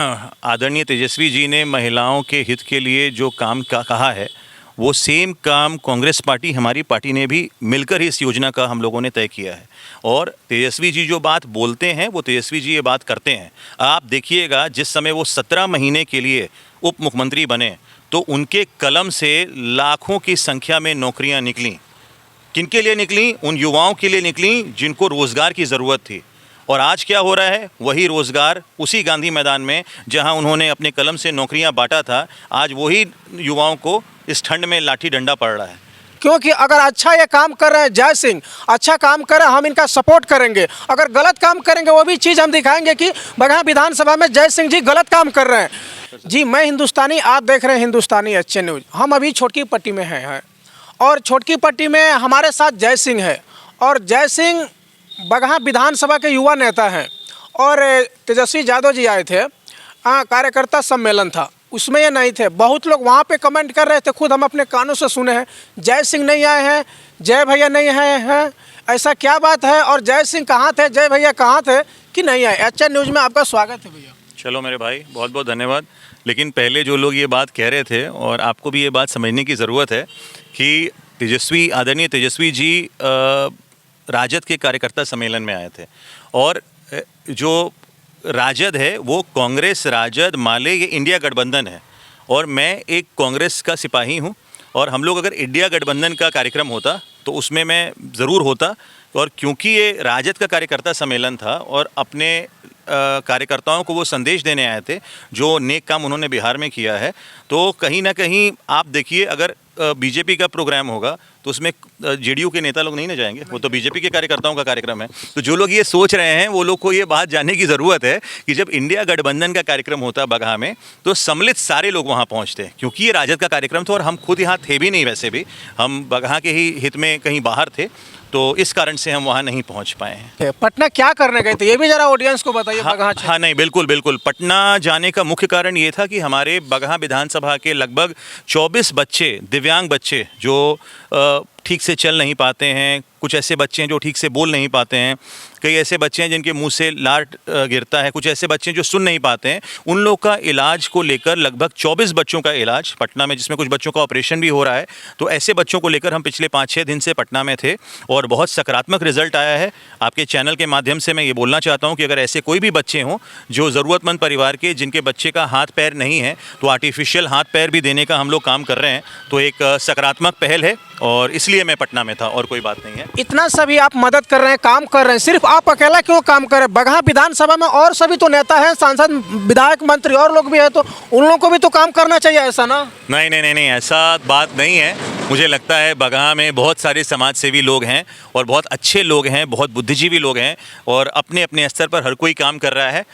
आदरणीय तेजस्वी जी ने महिलाओं के हित के लिए जो काम का कहा है, वो सेम काम कांग्रेस पार्टी, हमारी पार्टी ने भी मिलकर इस योजना का हम लोगों ने तय किया है। और तेजस्वी जी जो बात बोलते हैं वो तेजस्वी जी ये बात करते हैं। आप देखिएगा, जिस समय वो 17 महीने के लिए उप मुख्यमंत्री बने तो उनके कलम से लाखों की संख्या में नौकरियां निकलीं। किनके लिए निकली? उन युवाओं के लिए निकली जिनको रोज़गार की ज़रूरत थी। और आज क्या हो रहा है? वही रोज़गार उसी गांधी मैदान में जहां उन्होंने अपने कलम से नौकरियां बांटा था, आज वही युवाओं को इस ठंड में लाठी डंडा पड़ रहा है। क्योंकि अगर अच्छा ये काम कर रहे हैं जय सिंह, अच्छा काम कर रहे हैं, हम इनका सपोर्ट करेंगे। अगर गलत काम करेंगे वो भी चीज़ हम दिखाएंगे कि बगहा विधानसभा में जय सिंह जी गलत काम कर रहे हैं। जी, मैं हिंदुस्तानी, आप देख रहे हैं हिंदुस्तानी अच्छे न्यूज़। हम अभी छोटकी पट्टी में हैं और छोटकी पट्टी में हमारे साथ जय सिंह है। और जय सिंह बगहा विधानसभा के युवा नेता हैं। और तेजस्वी यादव जी आए थे, कार्यकर्ता सम्मेलन था, उसमें ये नहीं थे। बहुत लोग वहाँ पे कमेंट कर रहे थे, खुद हम अपने कानों से सुने हैं, जय सिंह नहीं आए हैं, जय भैया नहीं आए हैं, ऐसा क्या बात है? और जय सिंह कहाँ थे, जय भैया कहाँ थे कि नहीं आए? अच्छा न्यूज़ में आपका स्वागत है भैया। चलो मेरे भाई, बहुत बहुत धन्यवाद। लेकिन पहले जो लोग ये बात कह रहे थे, और आपको भी ये बात समझने की ज़रूरत है कि आदरणीय तेजस्वी जी राजद के कार्यकर्ता सम्मेलन में आए थे। और जो राजद है वो कांग्रेस, राजद, माले, ये इंडिया गठबंधन है। और मैं एक कांग्रेस का सिपाही हूँ। और हम लोग अगर इंडिया गठबंधन का कार्यक्रम होता तो उसमें मैं ज़रूर होता। और क्योंकि ये राजद का कार्यकर्ता सम्मेलन था और अपने कार्यकर्ताओं को वो संदेश देने आए थे जो नेक काम उन्होंने बिहार में किया है, तो कहीं ना कहीं आप देखिए, अगर बीजेपी का प्रोग्राम होगा तो उसमें जेडीयू के नेता लोग नहीं ना जाएंगे, वो तो बीजेपी के कार्यकर्ताओं का कार्यक्रम है। तो जो लोग ये सोच रहे हैं वो लोग को ये बात जानने की ज़रूरत है कि जब इंडिया गठबंधन का कार्यक्रम होता बगहा में तो सम्मिलित सारे लोग वहाँ पहुँचते हैं, क्योंकि ये राजद का कार्यक्रम था और हम खुद यहाँ थे भी नहीं। वैसे भी हम बगहा के ही हित में कहीं बाहर थे, तो इस कारण से हम वहाँ नहीं पहुँच पाए हैं। पटना क्या करने गए थे, ये भी जरा ऑडियंस को बताइए। हाँ, नहीं, बिल्कुल बिल्कुल। पटना जाने का मुख्य कारण ये था कि हमारे बगहा विधानसभा के लगभग 24 बच्चे, दिव्यांग बच्चे जो ठीक से चल नहीं पाते हैं, कुछ ऐसे बच्चे हैं जो ठीक से बोल नहीं पाते हैं, कई ऐसे बच्चे हैं जिनके मुंह से लार गिरता है, कुछ ऐसे बच्चे हैं जो सुन नहीं पाते हैं, उन लोग का इलाज को लेकर लगभग 24 बच्चों का इलाज पटना में, जिसमें कुछ बच्चों का ऑपरेशन भी हो रहा है। तो ऐसे बच्चों को लेकर हम पिछले 5-6 दिन से पटना में थे और बहुत सकारात्मक रिजल्ट आया है। आपके चैनल के माध्यम से मैं ये बोलना चाहता हूँ कि अगर ऐसे कोई भी बच्चे हों जो ज़रूरतमंद परिवार के, जिनके बच्चे का हाथ पैर नहीं है, तो आर्टिफिशियल हाथ पैर भी देने का हम लोग काम कर रहे हैं। तो एक सकारात्मक पहल है और इसलिए मैं पटना में था, और कोई बात नहीं है। इतना सभी आप मदद कर रहे हैं, काम कर रहे हैं, सिर्फ आप अकेला क्यों काम कर रहे हैं? बगहा विधानसभा में और सभी तो नेता हैं, सांसद, विधायक, मंत्री और लोग भी हैं, तो उन लोगों को भी तो काम करना चाहिए, ऐसा ना? नहीं नहीं नहीं नहीं, ऐसा बात नहीं है। मुझे लगता है बगहा में बहुत सारे समाज सेवी लोग हैं और बहुत अच्छे लोग हैं, बहुत बुद्धिजीवी लोग हैं, और अपने अपने स्तर पर हर कोई काम कर रहा है।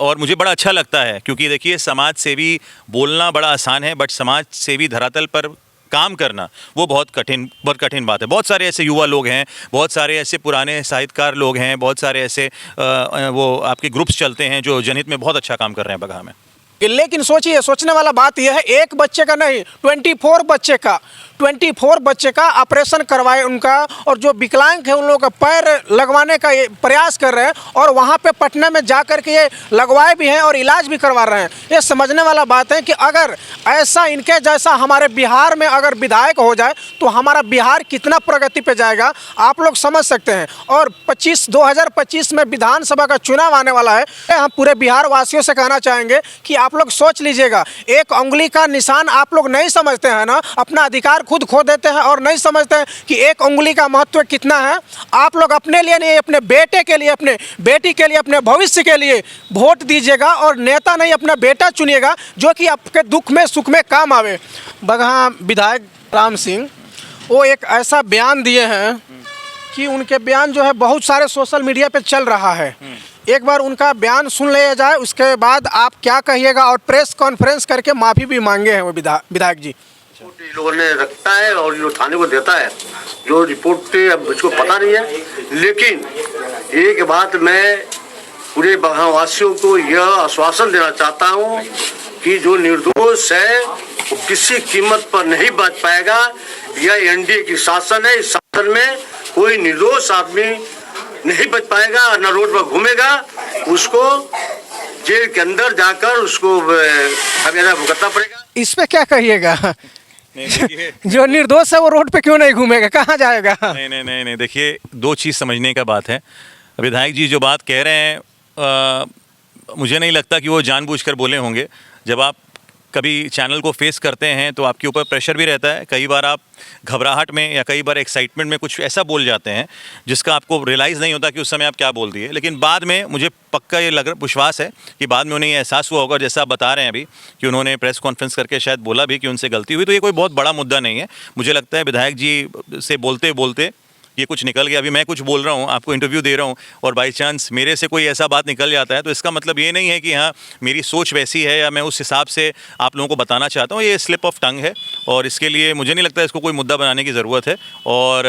और मुझे बड़ा अच्छा लगता है, क्योंकि देखिए, समाज सेवी बोलना बड़ा आसान है, बट समाज सेवी धरातल पर काम करना वो बहुत कठिन बात है। बहुत सारे ऐसे युवा लोग हैं, बहुत सारे ऐसे पुराने साहित्यकार लोग हैं, बहुत सारे ऐसे वो आपके ग्रुप्स चलते हैं जो जनहित में बहुत अच्छा काम कर रहे हैं बगहा में। लेकिन सोचिए, सोचने वाला बात यह है, एक बच्चे का नहीं, 24 बच्चे का ऑपरेशन करवाए उनका, और जो विकलांग है उन लोगों का पैर लगवाने का ये प्रयास कर रहे हैं, और वहाँ पे पटना में जा कर के ये लगवाए भी हैं और इलाज भी करवा रहे हैं। ये समझने वाला बात है कि अगर ऐसा इनके जैसा हमारे बिहार में अगर विधायक हो जाए तो हमारा बिहार कितना प्रगति पे जाएगा, आप लोग समझ सकते हैं। और 2025 में विधानसभा का चुनाव आने वाला है। हम पूरे बिहार वासियों से कहना चाहेंगे कि आप लोग सोच लीजिएगा, एक उंगली का निशान आप लोग नहीं समझते हैं ना, अपना अधिकार खुद खो देते हैं और नहीं समझते हैं कि एक उंगली का महत्व कितना है। आप लोग अपने लिए नहीं, अपने बेटे के लिए, अपने बेटी के लिए, अपने भविष्य के लिए वोट दीजिएगा, और नेता नहीं, अपना बेटा चुनिएगा जो कि आपके दुख में सुख में काम आवे। बगहा विधायक राम सिंह वो एक ऐसा बयान दिए हैं कि उनके बयान जो है बहुत सारे सोशल मीडिया पे चल रहा है। एक बार उनका बयान सुन लिया जाए, उसके बाद आप क्या कहिएगा, और प्रेस कॉन्फ्रेंस करके माफ़ी भी मांगे हैं वो विधायक जी। लोगों ने रखता है और जो थाने को देता है, जो रिपोर्ट अब मुझको पता नहीं है, लेकिन एक बात मैं पूरे बगहा वासियों को यह आश्वासन देना चाहता हूँ कि जो निर्दोष है वो किसी कीमत पर नहीं बच पाएगा। यह एनडीए की शासन है, इस शासन में कोई निर्दोष आदमी नहीं बच पाएगा, न रोड पर घूमेगा। उसको जेल के अंदर जाकर उसको हमें भुगतना पड़ेगा। इस पे क्या कहिएगा? नहीं देखिए जो निर्दोष है वो रोड पे क्यों नहीं घूमेगा, कहाँ जाएगा? नहीं देखिए, दो चीज़ समझने का बात है। विधायक जी जो बात कह रहे हैं, मुझे नहीं लगता कि वो जानबूझकर बोले होंगे। जब आप कभी चैनल को फेस करते हैं तो आपके ऊपर प्रेशर भी रहता है। कई बार आप घबराहट में या कई बार एक्साइटमेंट में कुछ ऐसा बोल जाते हैं जिसका आपको रियलाइज़ नहीं होता कि उस समय आप क्या बोल दिए, लेकिन बाद में मुझे पक्का ये विश्वास है कि बाद में उन्हें ये एहसास हुआ होगा, जैसा आप बता रहे हैं अभी कि उन्होंने प्रेस कॉन्फ्रेंस करके शायद बोला भी कि उनसे गलती हुई। तो ये कोई बहुत बड़ा मुद्दा नहीं है। मुझे लगता है विधायक जी से बोलते बोलते ये कुछ निकल गया। अभी मैं कुछ बोल रहा हूँ, आपको इंटरव्यू दे रहा हूँ, और बाई चांस मेरे से कोई ऐसा बात निकल जाता है तो इसका मतलब ये नहीं है कि हाँ मेरी सोच वैसी है या मैं उस हिसाब से आप लोगों को बताना चाहता हूँ। ये स्लिप ऑफ टंग है और इसके लिए मुझे नहीं लगता इसको कोई मुद्दा बनाने की ज़रूरत है। और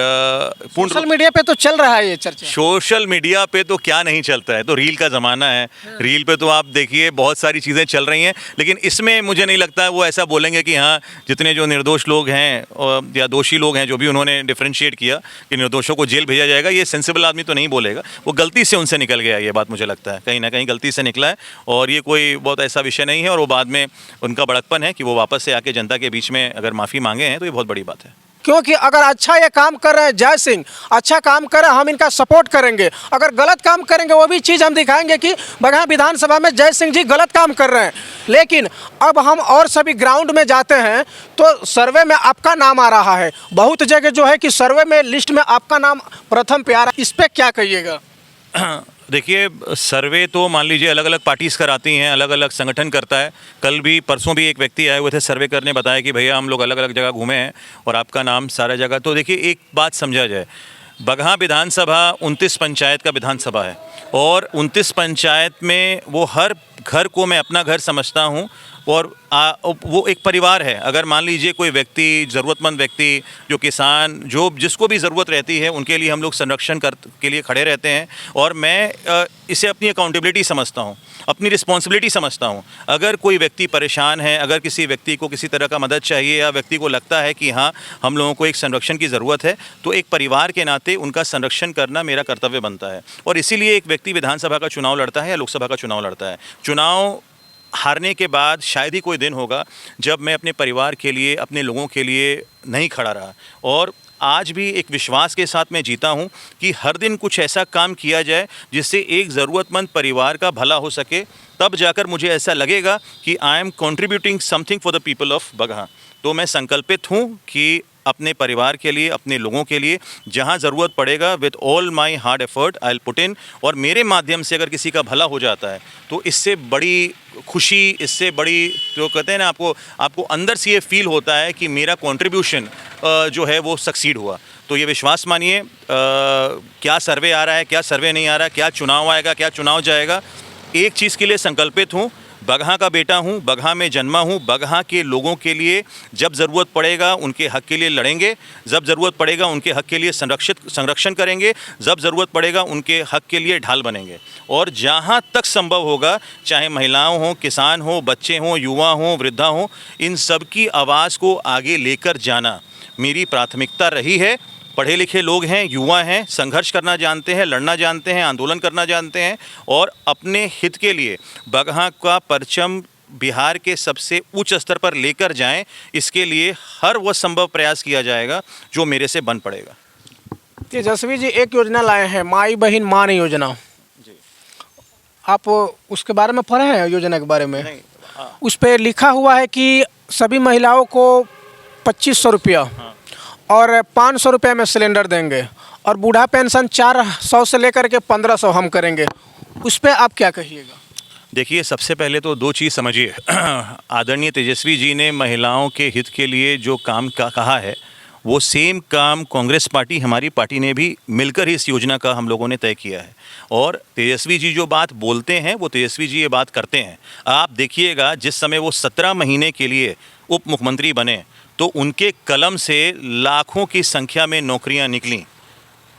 सोशल मीडिया पे तो चल रहा है ये चर्चा। सोशल मीडिया पे तो क्या नहीं चलता है, तो रील का ज़माना है। रील पे तो आप देखिए बहुत सारी चीज़ें चल रही हैं, लेकिन इसमें मुझे नहीं लगता वो ऐसा बोलेंगे कि हाँ जितने जो निर्दोष लोग हैं या दोषी लोग हैं, जो भी उन्होंने डिफ्रेंशिएट किया कि निर्दोषों को जेल भेजा जाएगा, ये सेंसिबल आदमी तो नहीं बोलेगा। वो गलती से उनसे निकल गया, ये बात मुझे लगता है कहीं ना कहीं गलती से निकला है, और ये कोई बहुत ऐसा विषय नहीं है। और वो बाद में उनका बड़कपन है कि वो वापस से आके जनता के बीच में अगर माफ़ी मांगे हैं तो ये बहुत बड़ी बात है। क्योंकि अगर अच्छा ये काम कर रहे हैं जय सिंह, अच्छा काम कर रहे हैं, हम इनका सपोर्ट करेंगे। अगर गलत काम करेंगे वो भी चीज़ हम दिखाएंगे कि बगहा विधानसभा में जय सिंह जी गलत काम कर रहे हैं। लेकिन अब हम और सभी ग्राउंड में जाते हैं तो सर्वे में आपका नाम आ रहा है, बहुत जगह जो है कि सर्वे में लिस्ट में आपका नाम प्रथम पे आ रहा है। इस पर क्या कहिएगा? देखिए, सर्वे तो मान लीजिए अलग अलग पार्टीज़ कराती हैं, अलग अलग संगठन करता है। कल भी परसों भी एक व्यक्ति आए हुए थे सर्वे करने, बताया कि भैया हम लोग अलग अलग जगह घूमे हैं और आपका नाम सारा जगह। तो देखिए एक बात समझा जाए, बगहा विधानसभा 29 पंचायत का विधानसभा है और 29 पंचायत में वो हर घर को मैं अपना घर समझता हूँ और वो एक परिवार है। अगर मान लीजिए कोई व्यक्ति, ज़रूरतमंद व्यक्ति, जो किसान, जो जिसको भी ज़रूरत रहती है, उनके लिए हम लोग संरक्षण के लिए खड़े रहते हैं। और मैं इसे अपनी अकाउंटेबिलिटी समझता हूँ, अपनी रिस्पॉन्सिबिलिटी समझता हूँ। अगर कोई व्यक्ति परेशान है, अगर किसी व्यक्ति को किसी तरह का मदद चाहिए या व्यक्ति को लगता है कि हाँ हम लोगों को एक संरक्षण की ज़रूरत है, तो एक परिवार के नाते उनका संरक्षण करना मेरा कर्तव्य बनता है। और इसीलिए एक व्यक्ति विधानसभा का चुनाव लड़ता है या लोकसभा का चुनाव लड़ता है। चुनाव हारने के बाद शायद ही कोई दिन होगा जब मैं अपने परिवार के लिए, अपने लोगों के लिए नहीं खड़ा रहा। और आज भी एक विश्वास के साथ मैं जीता हूं कि हर दिन कुछ ऐसा काम किया जाए जिससे एक ज़रूरतमंद परिवार का भला हो सके, तब जाकर मुझे ऐसा लगेगा कि I am contributing something for the people of Bagaha. तो मैं संकल्पित हूं कि अपने परिवार के लिए, अपने लोगों के लिए जहां ज़रूरत पड़ेगा, with all my hard effort I will put in. और मेरे माध्यम से अगर किसी का भला हो जाता है तो इससे बड़ी खुशी, इससे बड़ी जो कहते हैं ना, आपको अंदर से ये फील होता है कि मेरा कंट्रीब्यूशन जो है वो सक्सीड हुआ। तो ये विश्वास मानिए, क्या सर्वे आ रहा है, क्या सर्वे नहीं आ रहा, क्या चुनाव आएगा, क्या चुनाव जाएगा, एक चीज़ के लिए संकल्पित हूँ, बगहा का बेटा हूँ, बगहा में जन्मा हूँ, बगहा के लोगों के लिए जब ज़रूरत पड़ेगा उनके हक़ के लिए लड़ेंगे, जब ज़रूरत पड़ेगा उनके हक़ के लिए संरक्षण करेंगे, जब ज़रूरत पड़ेगा उनके हक़ के लिए ढाल बनेंगे। और जहाँ तक संभव होगा, चाहे महिलाओं हों, किसान हों, बच्चे हों, युवा हों, वृद्धा हों, इन सब की आवाज़ को आगे लेकर जाना मेरी प्राथमिकता रही है। पढ़े लिखे लोग हैं, युवा हैं, संघर्ष करना जानते हैं, लड़ना जानते हैं, आंदोलन करना जानते हैं और अपने हित के लिए बगहा का परचम बिहार के सबसे उच्च स्तर पर लेकर जाएं, इसके लिए हर वह संभव प्रयास किया जाएगा जो मेरे से बन पड़ेगा। तेजस्वी जी एक योजना लाए हैं, माई बहन मान योजना जी, आप उसके बारे में पढ़े हैं? योजना के बारे में उस पर लिखा हुआ है कि सभी महिलाओं को 2500 रुपया और 500 रुपये में सिलेंडर देंगे और बूढ़ा पेंशन 400 से लेकर के 1500 हम करेंगे। उस पर आप क्या कहिएगा? देखिए, सबसे पहले तो दो चीज़ समझिए। आदरणीय तेजस्वी जी ने महिलाओं के हित के लिए जो काम का कहा है, वो सेम काम कांग्रेस पार्टी, हमारी पार्टी ने भी मिलकर ही इस योजना का हम लोगों ने तय किया है। और तेजस्वी जी जो बात बोलते हैं वो तेजस्वी जी ये बात करते हैं। आप देखिएगा, जिस समय वो 17 महीने के लिए उप मुख्यमंत्री बने तो उनके कलम से लाखों की संख्या में नौकरियां निकलीं।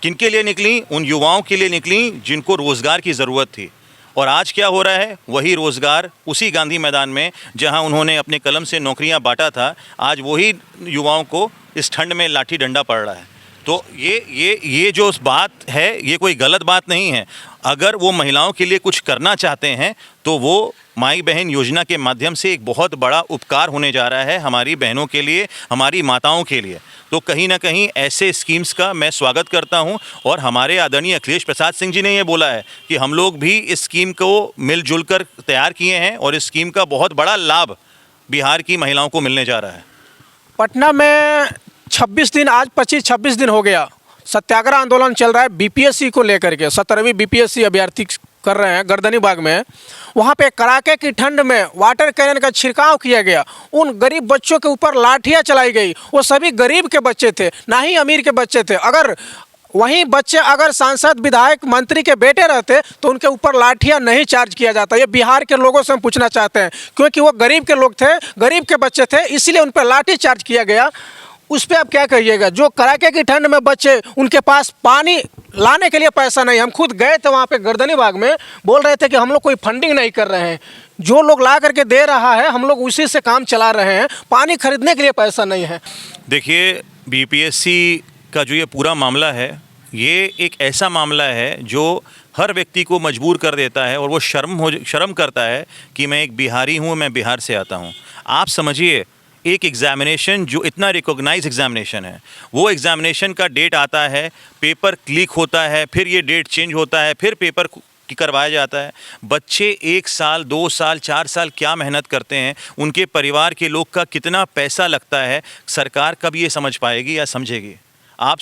किनके लिए निकलीं? उन युवाओं के लिए निकलीं जिनको रोज़गार की ज़रूरत थी। और आज क्या हो रहा है? वही रोज़गार उसी गांधी मैदान में जहां उन्होंने अपने कलम से नौकरियां बांटा था, आज वही युवाओं को इस ठंड में लाठी डंडा पड़ रहा है। तो ये जो बात है, ये कोई गलत बात नहीं है। अगर वो महिलाओं के लिए कुछ करना चाहते हैं तो वो माई बहन योजना के माध्यम से एक बहुत बड़ा उपकार होने जा रहा है हमारी बहनों के लिए, हमारी माताओं के लिए। तो कहीं ना कहीं ऐसे स्कीम्स का मैं स्वागत करता हूं और हमारे आदरणीय अखिलेश प्रसाद सिंह जी ने ये बोला है कि हम लोग भी इस स्कीम को मिलजुल कर तैयार किए हैं और इस स्कीम का बहुत बड़ा लाभ बिहार की महिलाओं को मिलने जा रहा है। पटना में 26 दिन, आज 25-26 दिन हो गया सत्याग्रह आंदोलन चल रहा है बीपीएससी को लेकर के। 17वीं बीपीएससी अभ्यर्थी कर रहे हैं गर्दनी बाग में। वहाँ पे कड़ाके की ठंड में वाटर कैनन का छिड़काव किया गया। उन गरीब बच्चों के ऊपर लाठियाँ चलाई गई। वो सभी गरीब के बच्चे थे, ना ही अमीर के बच्चे थे। अगर वहीं बच्चे अगर सांसद, विधायक, मंत्री के बेटे रहते तो उनके ऊपर लाठियाँ नहीं चार्ज किया जाता। ये बिहार के लोगों से हम पूछना चाहते हैं, क्योंकि वो गरीब के लोग थे, गरीब के बच्चे थे, इसीलिए उन पर लाठी चार्ज किया गया। उस पर आप क्या कहिएगा? जो कड़ाके की ठंड में बच्चे, उनके पास पानी लाने के लिए पैसा नहीं। हम खुद गए थे वहाँ पे गर्दनी बाग में, बोल रहे थे कि हम लोग कोई फंडिंग नहीं कर रहे हैं, जो लोग ला करके दे रहा है हम लोग उसी से काम चला रहे हैं, पानी खरीदने के लिए पैसा नहीं है। देखिए, बीपीएससी का जो ये पूरा मामला है, ये एक ऐसा मामला है जो हर व्यक्ति को मजबूर कर देता है और वो शर्म करता है कि मैं एक बिहारी हूँ, मैं बिहार से आता हूँ। आप समझिए, एक एग्ज़ामिनेशन जो इतना रिकॉग्नाइज एग्ज़ामिनेशन है, वो एग्ज़ामिनेशन का डेट आता है, पेपर क्लिक होता है, फिर ये डेट चेंज होता है, फिर पेपर करवाया जाता है। बच्चे 1 साल, 2 साल, 4 साल क्या मेहनत करते हैं, उनके परिवार के लोग का कितना पैसा लगता है, सरकार कब ये समझ पाएगी या समझेगी? आप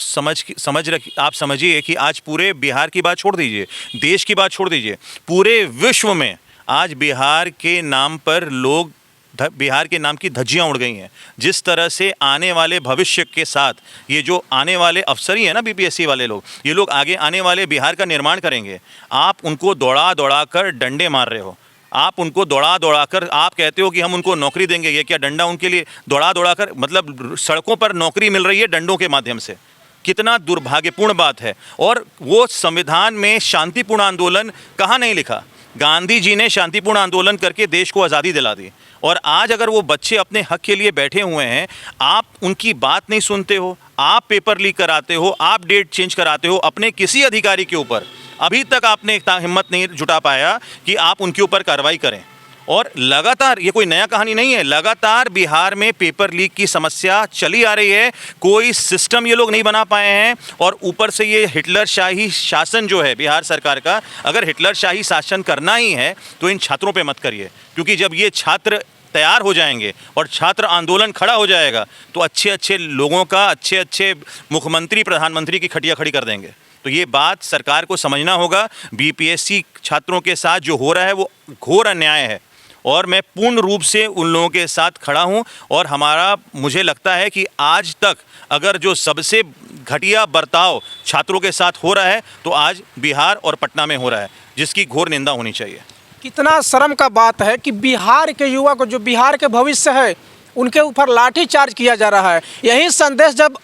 समझिए कि आज पूरे बिहार की बात छोड़ दीजिए, देश की बात छोड़ दीजिए, पूरे विश्व में आज बिहार के नाम पर लोग, बिहार के नाम की धज्जियां उड़ गई हैं। जिस तरह से आने वाले भविष्य के साथ ये जो आने वाले अफसर ही हैं ना, बीपीएससी वाले लोग, ये लोग आगे आने वाले बिहार का निर्माण करेंगे। आप उनको दौड़ा कर डंडे मार रहे हो, आप उनको दौड़ा कर आप कहते हो कि हम उनको नौकरी देंगे। ये क्या डंडा उनके लिए दौड़ा कर, मतलब सड़कों पर नौकरी मिल रही है डंडों के माध्यम से? कितना दुर्भाग्यपूर्ण बात है। और वो संविधान में शांतिपूर्ण आंदोलन कहाँ नहीं लिखा? गांधी जी ने शांतिपूर्ण आंदोलन करके देश को आज़ादी दिला दी। और आज अगर वो बच्चे अपने हक के लिए बैठे हुए हैं, आप उनकी बात नहीं सुनते हो, आप पेपर लीक कराते हो, आप डेट चेंज कराते हो अपने किसी अधिकारी के ऊपर। अभी तक आपने हिम्मत नहीं जुटा पाया कि आप उनके ऊपर कार्रवाई करें। और लगातार, ये कोई नया कहानी नहीं है, लगातार बिहार में पेपर लीक की समस्या चली आ रही है। कोई सिस्टम ये लोग नहीं बना पाए हैं। और ऊपर से ये हिटलर शाही शासन जो है बिहार सरकार का, अगर हिटलर शाही शासन करना ही है तो इन छात्रों पे मत करिए, क्योंकि जब ये छात्र तैयार हो जाएंगे और छात्र आंदोलन खड़ा हो जाएगा तो अच्छे लोगों का, अच्छे मुख्यमंत्री, प्रधानमंत्री की खटिया खड़ी कर देंगे। तो ये बात सरकार को समझना होगा। बीपीएससी छात्रों के साथ जो हो रहा है वो घोर अन्याय है और मैं पूर्ण रूप से उन लोगों के साथ खड़ा हूं। और मुझे लगता है कि आज तक अगर जो सबसे घटिया बर्ताव छात्रों के साथ हो रहा है तो आज बिहार और पटना में हो रहा है, जिसकी घोर निंदा होनी चाहिए। कितना शर्म का बात है कि बिहार के युवा को, जो बिहार के भविष्य है, उनके ऊपर लाठी चार्ज किया जा रहा है। यही संदेश जब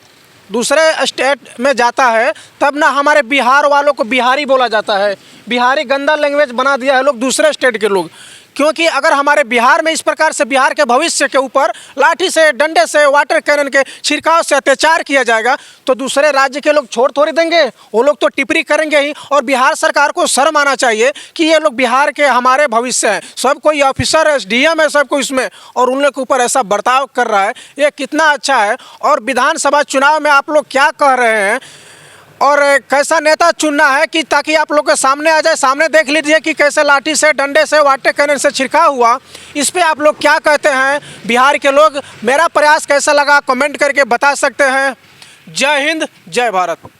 दूसरे स्टेट में जाता है तब ना हमारे बिहार वालों को बिहारी बोला जाता है। बिहारी गंदा लैंग्वेज बना दिया है लोग, दूसरे स्टेट के लोग। क्योंकि अगर हमारे बिहार में इस प्रकार से बिहार के भविष्य के ऊपर लाठी से, डंडे से, वाटर कैनन के छिड़काव से अत्याचार किया जाएगा तो दूसरे राज्य के लोग छोड़ थोड़ी देंगे, वो लोग तो टिप्पणी करेंगे ही। और बिहार सरकार को शर्म आना चाहिए कि ये लोग बिहार के हमारे भविष्य हैं, सब कोई ऑफिसर है, एसडीएम है, सब कोई इसमें, और उन लोग के ऊपर ऐसा बर्ताव कर रहा है। ये कितना अच्छा है। और विधानसभा चुनाव में आप लोग क्या कह रहे हैं और कैसा नेता चुनना है कि ताकि आप लोग के सामने आ जाए, सामने देख लीजिए कि कैसे लाठी से, डंडे से, वाटर कैनन से छिड़काव हुआ। इस पे आप लोग क्या कहते हैं बिहार के लोग? मेरा प्रयास कैसा लगा कमेंट करके बता सकते हैं। जय हिंद, जय भारत।